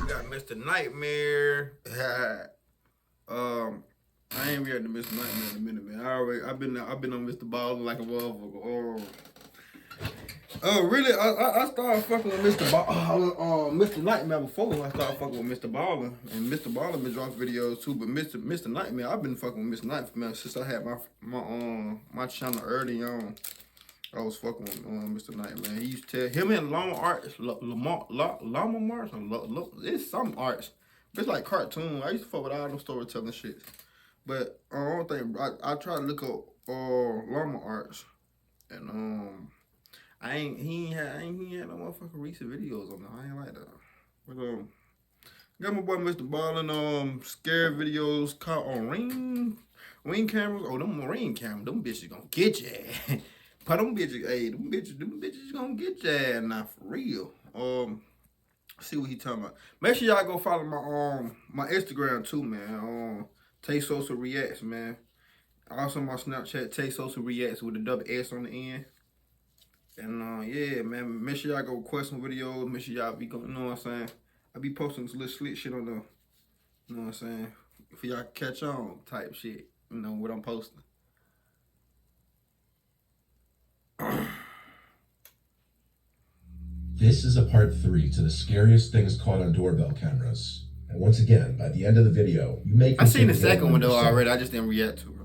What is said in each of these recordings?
got Mr. Nightmare. I ain't ready to Mr. Nightmare in a minute, man. I've been on Mr. Baller like a motherfucker. Really? I started fucking with Mr. Nightmare before I started fucking with Mr. Baller, and Mr. Baller been dropping videos too. But Mr. Nightmare, I've been fucking with Mr. Nightmare since I had my channel early on. I was fucking with Mr. Nightmare. He used to tell him and Llama Arts, Llama Marts, it's some arts. It's like cartoon. I used to fuck with all them storytelling shit. But I don't think I tried to look up Llama Arts, and he ain't had no motherfucking recent videos on there. I ain't like that. But got my boy Mr. Ballin scare videos caught on ring cameras. Oh, them ring cameras, them bitches gonna get you. But them bitches, hey, them bitches gonna get your ass now for real. See what he talking about. Make sure y'all go follow my Instagram too, man. Tay Sosa Reacts, man. Also my Snapchat, Tay Sosa Reacts with a double S on the end. And yeah, man, make sure y'all go request some videos. Make sure y'all be going, you know what I'm saying? I be posting some little slick shit on there. You know what I'm saying? For y'all catch on type shit. You know what I'm posting. This is a part 3 to the scariest things caught on doorbell cameras. And once again, by the end of the video, you may I seen the second one though already. I just didn't react to it.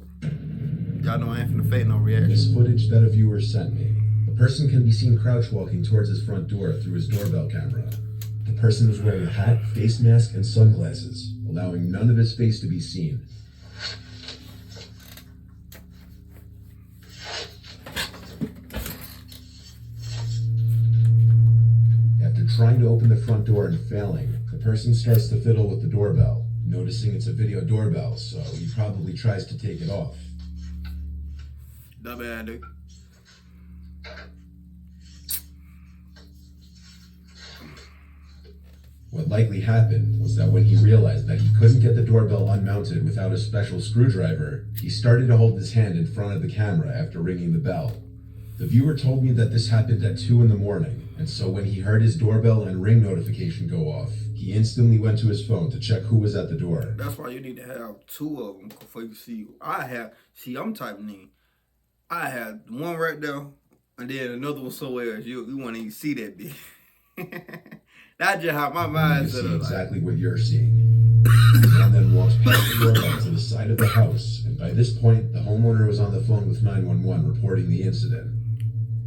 Y'all know I ain't finna fake no reaction. This footage that a viewer sent me. A person can be seen crouch walking towards his front door through his doorbell camera. The person was wearing a hat, face mask, and sunglasses, allowing none of his face to be seen. After trying to open the front door and failing, the person starts to fiddle with the doorbell, noticing it's a video doorbell, so he probably tries to take it off. Not bad, dude. What likely happened was that when he realized that he couldn't get the doorbell unmounted without a special screwdriver, he started to hold his hand in front of the camera after ringing the bell. The viewer told me that this happened at 2 in the morning, and so when he heard his doorbell and ring notification go off, he instantly went to his phone to check who was at the door. That's why you need to have 2 of them before you see. I'm typing in. I had one right there, and then another one somewhere else. You want to even see that bitch. That's just how my mind's set up. Exactly what you're seeing. The man then walks past the doorbell to the side of the house, and by this point, the homeowner was on the phone with 911 reporting the incident.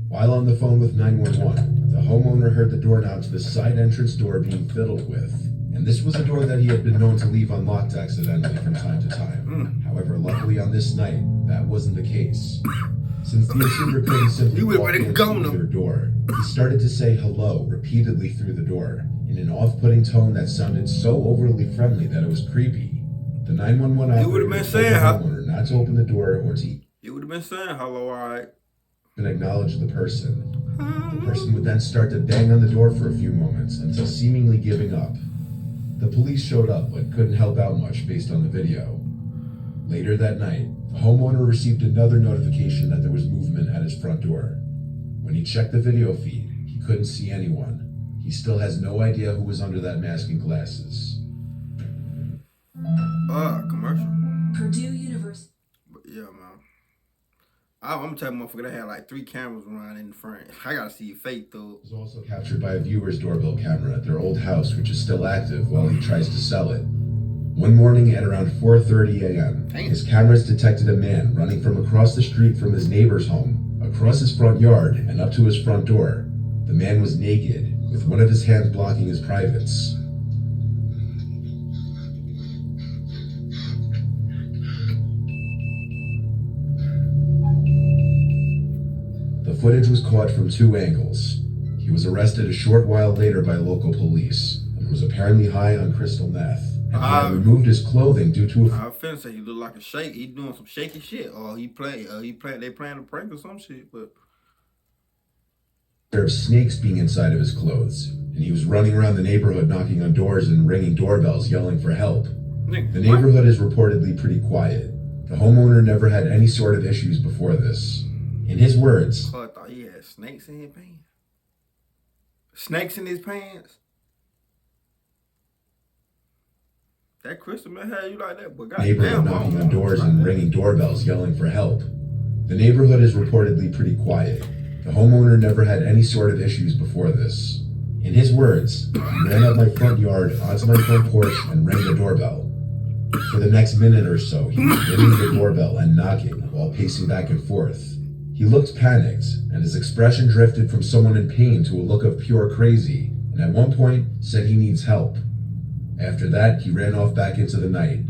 While on the phone with 911, the homeowner heard the doorknob to the side entrance door being fiddled with, and this was a door that he had been known to leave unlocked accidentally from time to time. However, luckily on this night, that wasn't the case. Since the intruder couldn't simply walk in through their door, he started to say hello repeatedly through the door, in an off-putting tone that sounded so overly friendly that it was creepy. The 911 operator told the homeowner not to open the door or to You would have been saying hello, alright. And acknowledge the person. The person would then start to bang on the door for a few moments until seemingly giving up. The police showed up but couldn't help out much based on the video. Later that night, the homeowner received another notification that there was movement at his front door. When he checked the video feed, he couldn't see anyone. He still has no idea who was under that mask and glasses. Commercial. Purdue University. But yeah, man. I'm gonna tell you, motherfucker, they had like 3 cameras around in the front. I gotta see your face, though. It was also captured by a viewer's doorbell camera at their old house, which is still active while he tries to sell it. One morning at around 4:30 a.m., his cameras detected a man running from across the street from his neighbor's home, across his front yard, and up to his front door. The man was naked, with one of his hands blocking his privates. The footage was caught from 2 angles. He was arrested a short while later by local police, and was apparently high on crystal meth. And he had removed his clothing due to I finna say he look like a shake. He doing some shaky shit, or they playing a prank or some shit. But there of snakes being inside of his clothes, and he was running around the neighborhood knocking on doors and ringing doorbells, yelling for help. The neighborhood is reportedly pretty quiet. The homeowner never had any sort of issues before this. In his words, I thought he had snakes in his pants. Snakes in his pants. That Crystal man had you like that, but neighbors are knocking on doors and ringing doorbells yelling for help. The neighborhood is reportedly pretty quiet. The homeowner never had any sort of issues before this. In his words, he ran up my front yard onto my front porch and rang the doorbell. For the next minute or so, he was ringing the doorbell and knocking while pacing back and forth. He looked panicked, and his expression drifted from someone in pain to a look of pure crazy, and at one point said he needs help. After that, he ran off back into the night.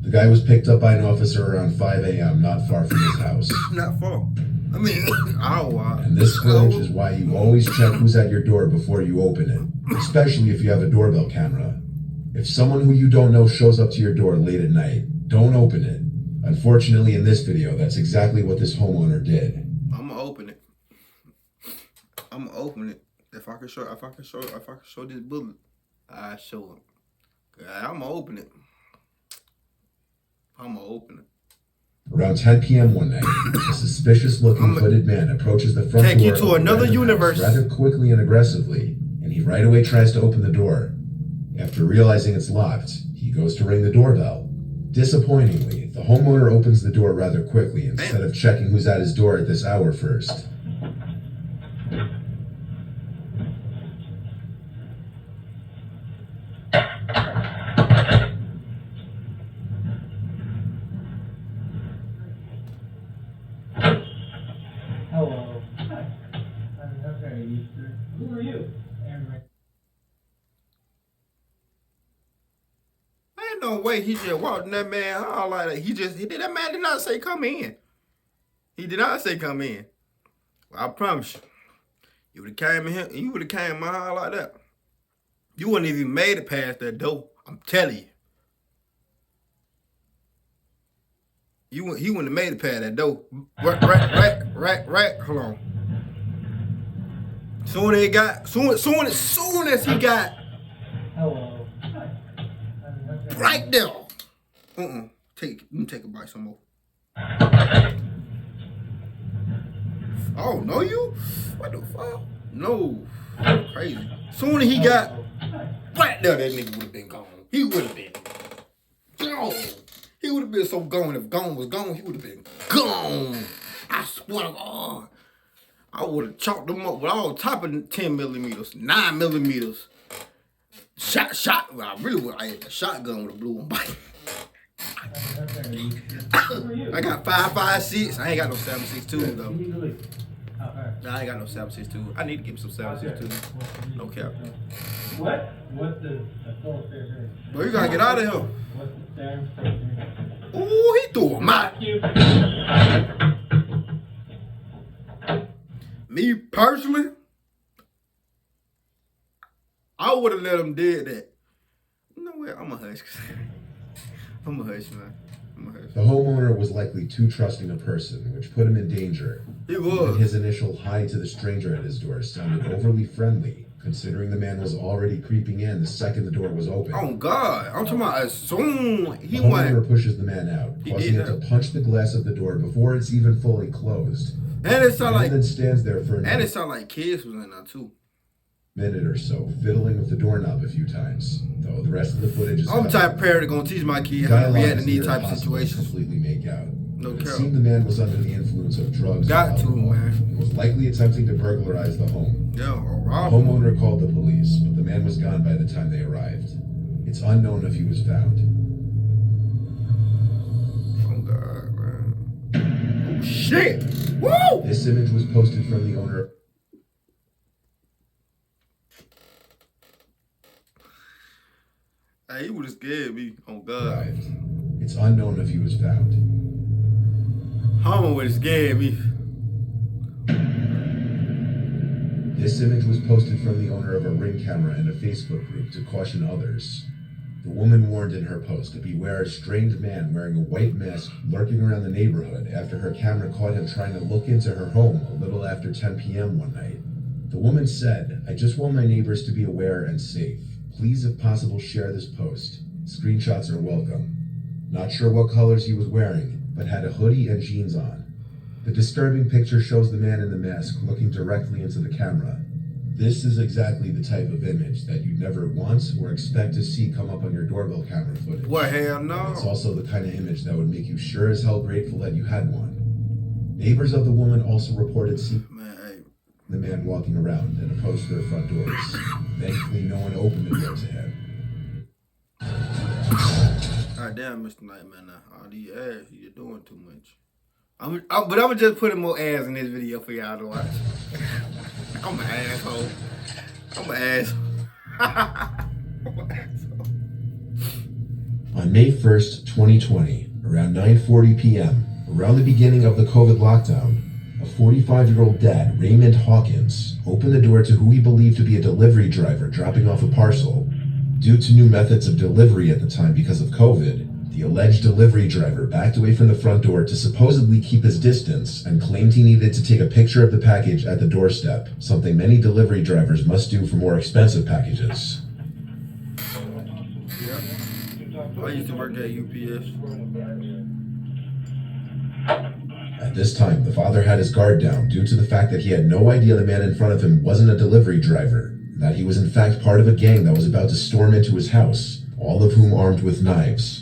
The guy was picked up by an officer around 5 a.m. not far from his house. Not far. I mean, And this footage is why you always check who's at your door before you open it, especially if you have a doorbell camera. If someone who you don't know shows up to your door late at night, don't open it. Unfortunately, in this video, that's exactly what this homeowner did. I'm gonna open it. If I can show this bullet, I show it. I'm gonna open it. Around 10 p.m. one night, a suspicious-looking hooded man approaches the front door. Take you to another universe. Rather quickly and aggressively, and he right away tries to open the door. After realizing it's locked, he goes to ring the doorbell. Disappointingly, the homeowner opens the door rather quickly instead of checking who's at his door at this hour first. Hello. Hi. Okay, Easter. Who are you? Ain't no way he just walked in that man hall like that. That man did not say come in. He did not say come in. Well, I promise you, you would have came in here, you would have came in my house like that. You wouldn't even made it past that door. I'm telling you. He wouldn't have made it past that door. Right. Hold on. Soon as he got. Hello. Right there. Let me take a bite some more. Oh, no you? What the fuck? No. Crazy. Soon as he got right there, that nigga would have been gone. He would have been gone. He would have been so gone. If gone was gone, he would have been gone. I swear to God. I would have chopped them up with all type of 10 millimeters, 9 millimeters. Shot. Well, I really would. I had the shotgun with a blue one bite. I got 5.56. I ain't got no 7.62 though. Nah, I ain't got no 7.62. I need to get some 7.62. No cap. What? What's the Bro, you gotta get out of here. What's the 7.62? Ooh, he threw him out. Me personally, I would have let him dead that. You know what? I'm a hush. I'm a hush, man. The homeowner was likely too trusting a person, which put him in danger. He was. Even his initial hi to the stranger at his door sounded overly friendly, considering the man was already creeping in the second the door was open. Oh God! I'm talking about as soon he the went. homeowner pushes the man out, causing him to punch the glass of the door before it's even fully closed. And it sound like. Then stands there for And it sound like kids was in there too. Minute or so, fiddling with the doorknob a few times. Though the rest of the footage is. I'm the type of parent gonna teach my kid how to react in these type of situations. Completely make out. No It cap. seemed the man was under the influence of drugs. Got to, man. And was likely attempting to burglarize the home. Yeah, The rob. homeowner called the police, but the man was gone by the time they arrived. It's unknown if he was found. Oh God, man. Oh shit! Woo! This image was posted from the owner. Hey, he would have scared me. Oh God. Arrived. It's unknown if he was found. Homer would have scared me. This image was posted from the owner of a Ring camera and a Facebook group to caution others. The woman warned in her post to beware a strange man wearing a white mask lurking around the neighborhood after her camera caught him trying to look into her home a little after 10 p.m. one night. The woman said, "I just want my neighbors to be aware and safe. Please, if possible, share this post. Screenshots are welcome." Not sure what colors he was wearing, but had a hoodie and jeans on. The disturbing picture shows the man in the mask looking directly into the camera. This is exactly the type of image that you'd never want or expect to see come up on your doorbell camera footage. What, hell no? It's also the kind of image that would make you sure as hell grateful that you had one. Neighbors of the woman also reported seeing the man walking around and approached their front doors. Thankfully, no one opened the door to him. God damn, Mr. Nightmare, now. All these ads, you're doing too much. But I'm gonna just put more ads in this video for y'all to watch. I'm an asshole. I'm an asshole. On May 1st, 2020, around 9:40 p.m., around the beginning of the COVID lockdown, a 45-year-old dad, Raymond Hawkins, opened the door to who he believed to be a delivery driver dropping off a parcel. Due to new methods of delivery at the time because of COVID, the alleged delivery driver backed away from the front door to supposedly keep his distance and claimed he needed to take a picture of the package at the doorstep, something many delivery drivers must do for more expensive packages. I used to work at UPS. At this time, the father had his guard down due to the fact that he had no idea the man in front of him wasn't a delivery driver, and that he was in fact part of a gang that was about to storm into his house, all of whom armed with knives.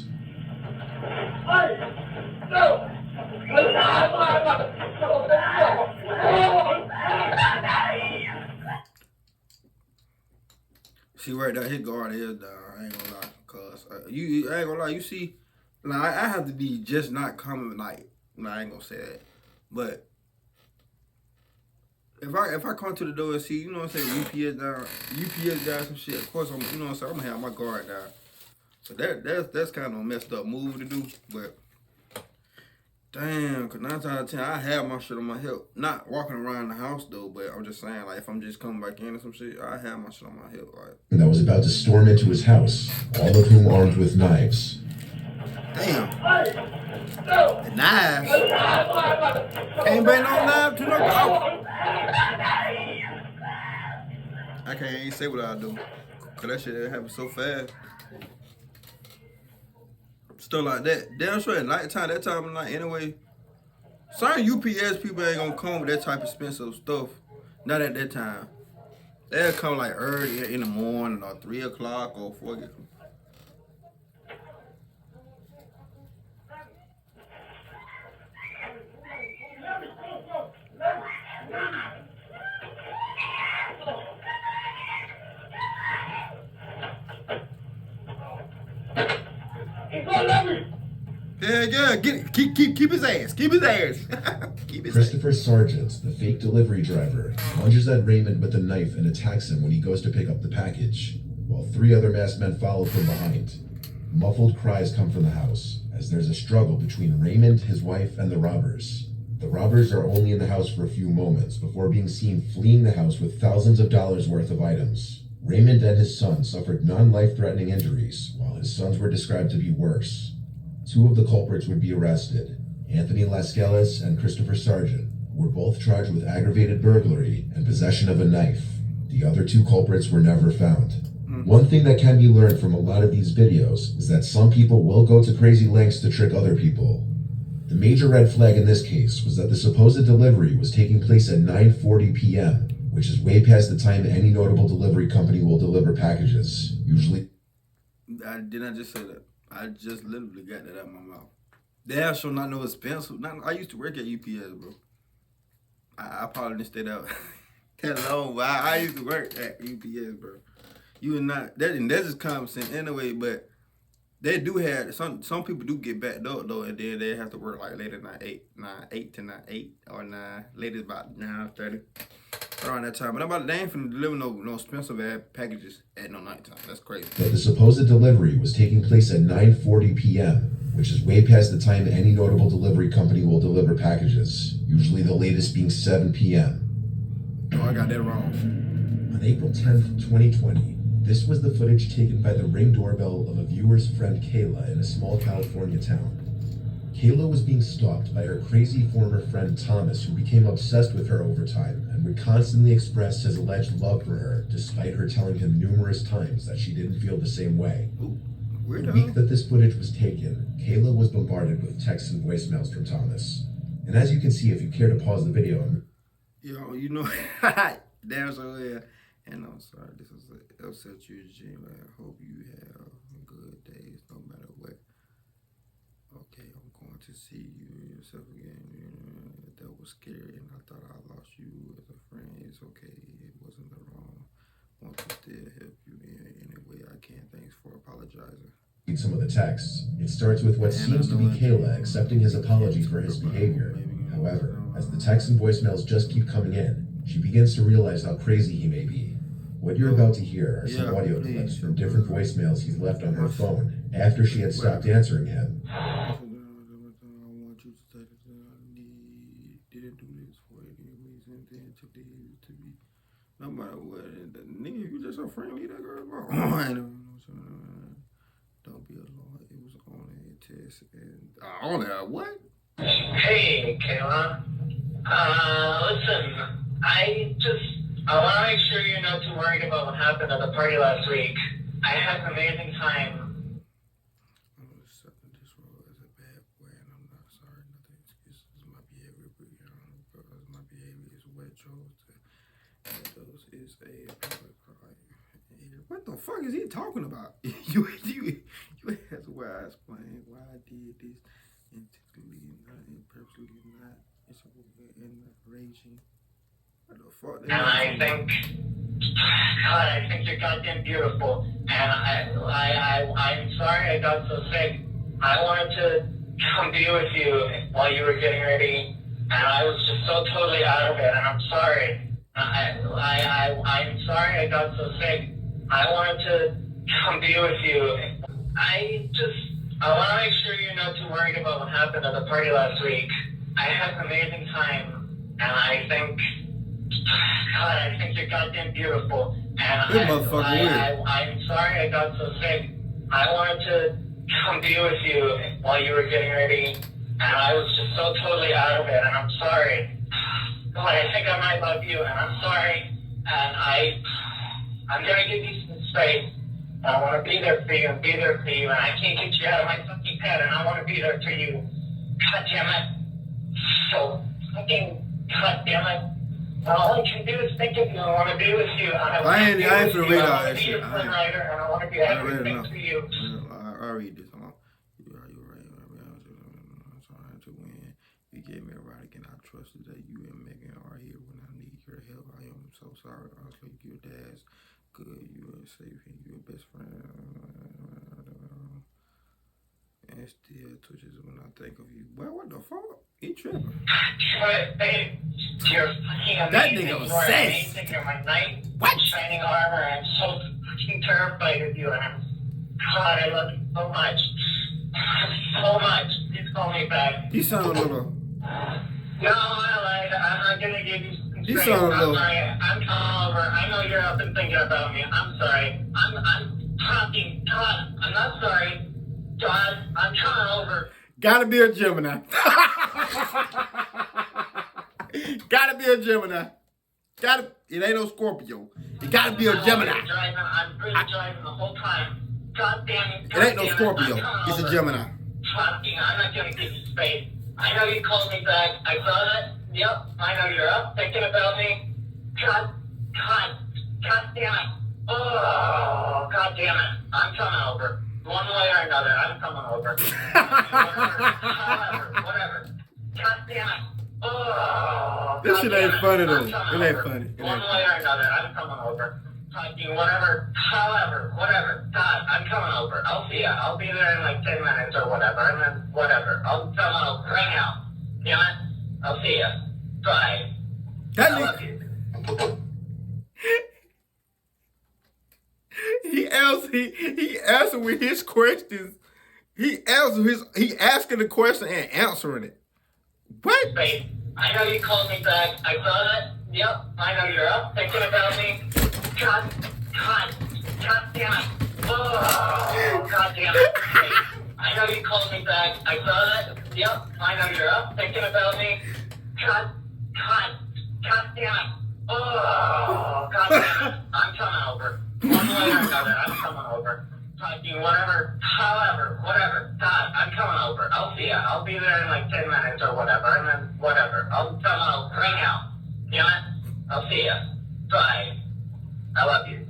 See right there, his guard is down. I ain't gonna lie, cause I ain't gonna lie. You see, now I have to be just not coming like. No, I ain't gonna say that, but if I come to the door and see, you know what I'm saying, UPS down some shit. Of course, I'm, you know what I'm saying, I'm gonna have my guard down. So that's kind of a messed up move to do, but. Damn, cause 9 times out of 10, I have my shit on my hip. Not walking around the house though, but I'm just saying, like, if I'm just coming back in or some shit, I have my shit on my hip, like. That was about to storm into his house, all of whom armed with knives. Damn. The knives. Can't bring no knife to no dog. I can't even say what I do, cause that shit happened so fast. Stuff like that. Damn sure at nighttime, that time of night anyway. Certain UPS people ain't gonna come with that type of expensive stuff. Not at that time. They'll come like early in the morning or 3 o'clock or 4 o'clock. Yeah, get it. Keep his ass. Keep his ass. Keep his Christopher ass. Sargent, the fake delivery driver, lunges at Raymond with a knife and attacks him when he goes to pick up the package, while 3 other masked men follow from behind. Muffled cries come from the house, as there's a struggle between Raymond, his wife, and the robbers. The robbers are only in the house for a few moments before being seen fleeing the house with thousands of dollars worth of items. Raymond and his son suffered non-life-threatening injuries, while his sons were described to be worse. 2 of the culprits would be arrested, Anthony Lascelles and Christopher Sargent, who were both charged with aggravated burglary and possession of a knife. The other 2 culprits were never found. One thing that can be learned from a lot of these videos is that some people will go to crazy lengths to trick other people. The major red flag in this case was that the supposed delivery was taking place at 9:40 p.m., which is way past the time any notable delivery company will deliver packages, usually. Did I just say that? I just literally got that out of my mouth. Damn sure not no expensive. I used to work at UPS, bro. I probably didn't stay out that long, but I used to work at UPS, bro. You and not that, and that's just common sense anyway. But they do have some people do get backed up though, and then they have to work like late at night, 8 to 8 or 9. Late is about 9:30 around that time. But I'm about they ain't finna deliver no expensive ass packages at no nighttime. That's crazy. That the supposed delivery was taking place at 9:40 p.m., which is way past the time any notable delivery company will deliver packages, usually the latest being 7 p.m. No, I got that wrong. On April 10th, 2020, this was the footage taken by the Ring doorbell of a viewer's friend Kayla in a small California town. Kayla was being stalked by her crazy former friend Thomas, who became obsessed with her over time and would constantly express his alleged love for her, despite her telling him numerous times that she didn't feel the same way. The week that this footage was taken, Kayla was bombarded with texts and voicemails from Thomas. And as you can see, if you care to pause the video, Yo, you know, damn so yeah. And I'm sorry, this is LSU. I hope you have good days, no matter what. Okay, I'm going to see you yourself again. That was scary, and I thought I lost you as a friend. It's okay, it wasn't the wrong. Want to still help you in any way I can. Thanks for apologizing. read some of the texts. It starts with what seems to be Kayla accepting his apology for his behavior. However, as the texts and voicemails just keep coming in, she begins to realize how crazy he may be. What you're about to hear are some audio clips from different voicemails he's left on her phone after she had stopped answering him. I want you to say that I didn't do this for any reason, then to be no matter what. Nigga, you just so friendly, that girl. Don't be alone. It was only a test, and on there, what? Hey, Kayla. Listen, I want to make sure you're not too worried about what happened at the party last week. I had an amazing time. I'm accepting this role as a bad boy, and I'm not sorry. Nothing excuses my behavior, because my behavior is what chose to. Those is a. What the fuck is he talking about? you that's why I explained why I did this intentionally, not purposely, not in raging. What the fuck? And I think you're goddamn beautiful. And I'm sorry I got so sick. I wanted to come be with you while you were getting ready, and I was just so totally out of it. And I'm sorry. I'm sorry I got so sick. I wanted to come be with you. I want to make sure you're not too worried about what happened at the party last week. I had an amazing time, and I think you're goddamn beautiful. And I'm sorry I got so sick. I wanted to come be with you while you were getting ready, and I was just so totally out of it. And I'm sorry. God, I think I might love you, and I'm sorry. And I'm gonna give you some space. I want to be there for you and be there for you, and I can't get you out of my fucking head, and I want to be there for you. God damn it. So fucking God damn it. All I can do is think of you. I want to be with you. I ain't finna read all that shit. I want to be everything for you. I'll read this. Hold on. You're right. I'm trying to win. You gave me a ride again. I trusted that you and Megan are here when I need your help. I am so sorry. Honestly, your dad's good. You are safe. You're a best friend. And still touches when I think of you. Well, what the fuck? He tripping. Babe, you're fucking amazing. That nigga was amazing. You're my knight. What? Shining armor. I'm so fucking terrified of you. And God, I love you so much. So much. Please call me back. You sound a little. No, I lied. I'm not gonna give you some You space. sound a I'm little. sorry. I'm coming over. I know you're up and thinking about me. I'm sorry. I'm talking. God, I'm not sorry. God, I'm coming over. Gotta be a Gemini. Gotta be a Gemini. It ain't no Scorpio. It gotta be a Gemini. I'm really driving the whole time. God damn it. It ain't no Scorpio. It's a Gemini. Fucking, I'm not gonna give you space. I know you called me back. I saw that. Yep, I know you're up thinking about me. God damn it. Oh, God damn it. I'm coming over. One way or another, I'm coming over. Whatever. God damn it. Oh, This God shit damn ain't it. funny though. I'm coming It ain't over. funny. It One ain't way funny. or another, I'm coming over. Fucking whatever, however, whatever. God, I'm coming over. I'll see ya. I'll be there in like 10 minutes or whatever. And then whatever. I'm coming over right now. Damn it. I'll see ya. Bye. That I love nigga. you. He answered with his questions. He asking the question and answering it. What? Babe, I know you called me back. I saw that. Yep, I know you're up thinking about me. God damn it. Oh, God damn it. Babe, I know you called me back. I saw that. Yep, I know you're up thinking about me. God damn it. Oh, God damn it. I'm coming over. One way or another, I'm coming over. fucking whatever, however, whatever. God, I'm coming over. I'll see ya. I'll be there in like 10 minutes or whatever, and then whatever. I'll come over right now. You know what? I'll see ya. Bye. I love you.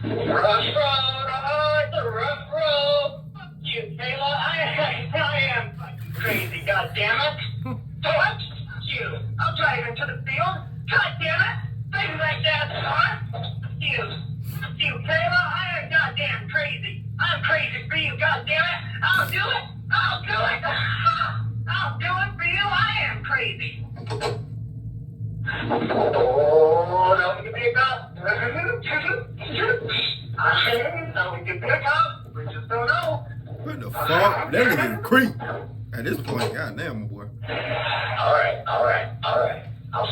Rough road, oh, it's a rough road. Fuck you, Kayla. I am fucking crazy, God damn it. What? Fuck you. I'll drive into the field. God damn it. Things like that, huh? Fuck you. Fuck you, Kayla. I am goddamn crazy. I'm crazy for you, God damn it. I'll do it. I'll do it. I'll do it for you. I am crazy. Oh, no, give me a call. No, give me a call. We just don't know. What the fuck? That nigga creep. At this point, goddamn, my boy. All right. I'll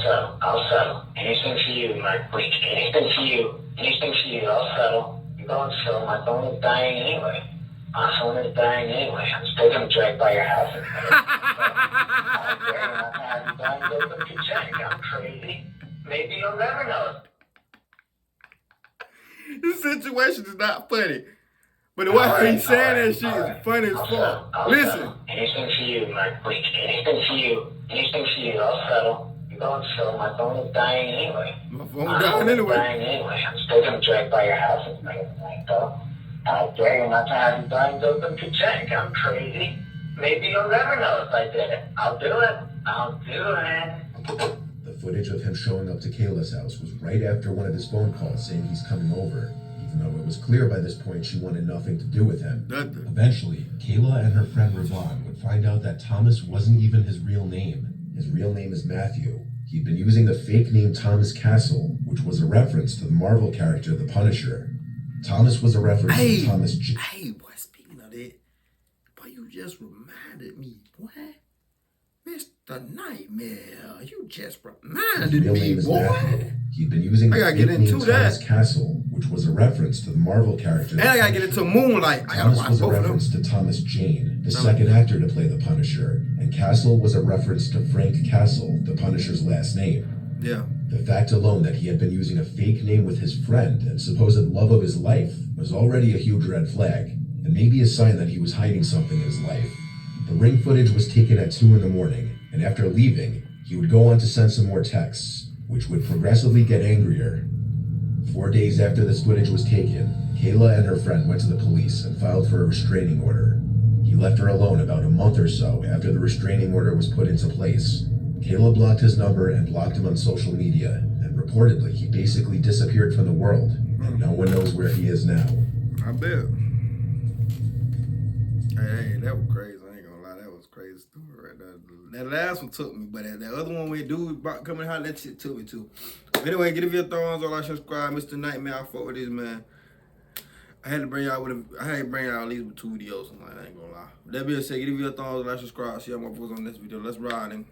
settle. Anything for you, my freak. Anything for you. I'll settle. I'm going slow. My phone is dying anyway. I'm still gonna drag by your house. I'm crazy. Maybe you'll never know. This situation is not funny. But the way he's saying that shit is funny as fuck. Listen. Anything for you, my freak. Anything for you. I'll settle. I'm going slow. My phone is dying anyway. My phone dying anyway. I'm still gonna drag by your house and bring it back though. I dare you not to have your blinds open to check. I'm crazy. Maybe you'll never know if I did it. I'll do it. The footage of him showing up to Kayla's house was right after one of his phone calls saying he's coming over, even though it was clear by this point she wanted nothing to do with him. Eventually, Kayla and her friend Ravon would find out that Thomas wasn't even his real name. His real name is Matthew. He'd been using the fake name Thomas Castle, which was a reference to the Marvel character The Punisher. Thomas was a reference to Thomas J. Hey, boy, speaking of that, boy, you just reminded me, boy. Mr. Nightmare, you just reminded His real me, name is boy. Matthew. He'd been using the fake name Thomas Castle, which was a reference to the Marvel character. And I gotta get into Moonlight. Thomas was a reference to Thomas Jane, the second actor to play the Punisher, and Castle was a reference to Frank Castle, the Punisher's last name. Yeah. The fact alone that he had been using a fake name with his friend and supposed love of his life was already a huge red flag, and maybe a sign that he was hiding something in his life. The ring footage was taken at 2 a.m, and after leaving, he would go on to send some more texts, which would progressively get angrier. 4 days after this footage was taken, Kayla and her friend went to the police and filed for a restraining order. He left her alone about a month or so after the restraining order was put into place. Kayla blocked his number and blocked him on social media, and reportedly he basically disappeared from the world, and no one knows where he is now. I bet. Hey, that was crazy. I ain't gonna lie, that was crazy story right there. That last one took me, but that other one with dude about coming out, that shit took me too. But anyway, give your thumbs on, like, subscribe, Mr. Nightmare. I fuck with this, man. I had to bring y'all at least with 2 videos, I ain't gonna lie. With that being said, give your thumbs on, like, subscribe, see how my voice on this video. Let's ride, nigga.